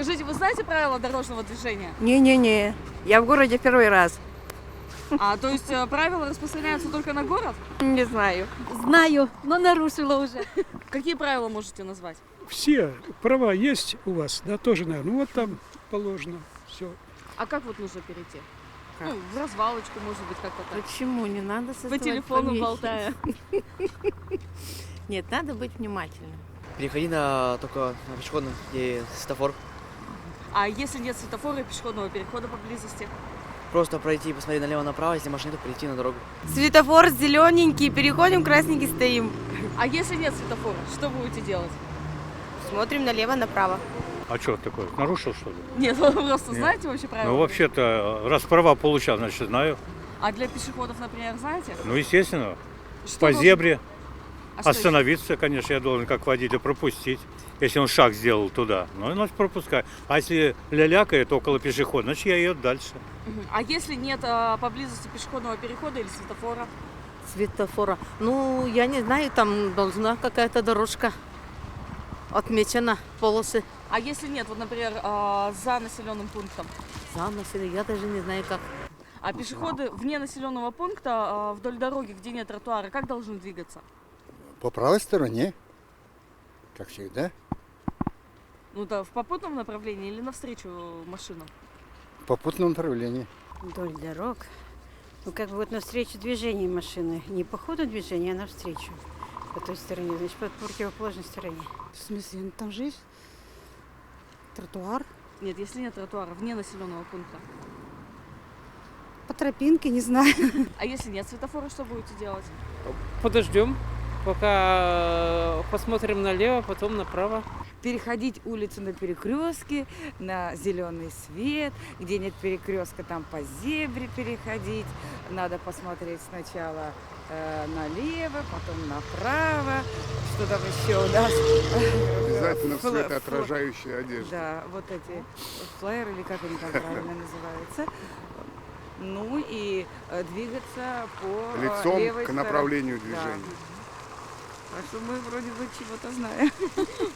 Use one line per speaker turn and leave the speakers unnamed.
Скажите, вы знаете правила дорожного движения?
Не-не-не, я в городе первый раз.
То есть правила распространяются только на город?
Не знаю.
Знаю, но нарушила уже.
Какие правила можете назвать?
Все права есть у вас, да, тоже, наверное. Ну, вот там положено все.
А как вот нужно перейти?
Как?
Ну, в развалочку, может быть, как-то так.
Почему не надо
По
создавать
телефону
помехи?
болтая.
Нет, надо быть внимательным.
Переходи только на пешеходном, где светофор.
А если нет светофора и пешеходного перехода поблизости?
Просто пройти, посмотреть налево-направо, если машина, то перейти на дорогу.
Светофор зелененький, переходим, красненький стоим.
А если нет светофора, что будете делать?
Смотрим налево-направо.
А что такое? Нарушил, что ли?
Нет, вы просто
Нет.
знаете вообще правила?
Ну, вообще-то, раз права получал, значит, знаю.
А для пешеходов, например, знаете?
Ну, естественно,
Что
по
должен-
зебре
А что
остановиться, конечно, я должен как водитель пропустить. Если он шаг сделал туда, ну, значит, пропускай. А если лялякает около пешехода, значит, я ее дальше.
Мгм. А если нет поблизости пешеходного перехода или светофора?
Светофора. Ну, я не знаю, там должна какая-то дорожка отмечена, полосы.
А если нет, вот, например, за населенным пунктом?
Замысел, я даже не знаю как.
А пешеходы вне населенного пункта вдоль дороги, где нет тротуара, как должны двигаться?
По правой стороне, как всегда.
Ну да, в попутном направлении или навстречу машинам?
В попутном направлении.
Вдоль дорог. Ну, как бы вот навстречу движению машины. Не по ходу движения, а навстречу. По той стороне, значит, по противоположной стороне.
В смысле, ну там же есть тротуар.
Нет, если нет тротуара, вне населенного пункта.
По тропинке, не знаю.
А если нет светофора, что будете делать?
Подождем, пока посмотрим налево, потом направо.
Переходить улицу на перекрестке, на зеленый свет, где нет перекрестка, там по зебре переходить. Надо посмотреть сначала налево, потом направо. Что там еще у нас?
Обязательно
Фла-
светоотражающая одежда.
Да, вот эти флайеры, или как они там правильно называются. Ну и двигаться по
Лицом
левой
к
стороне.
направлению
Да.
движения.
Так что мы вроде бы чего-то знаем.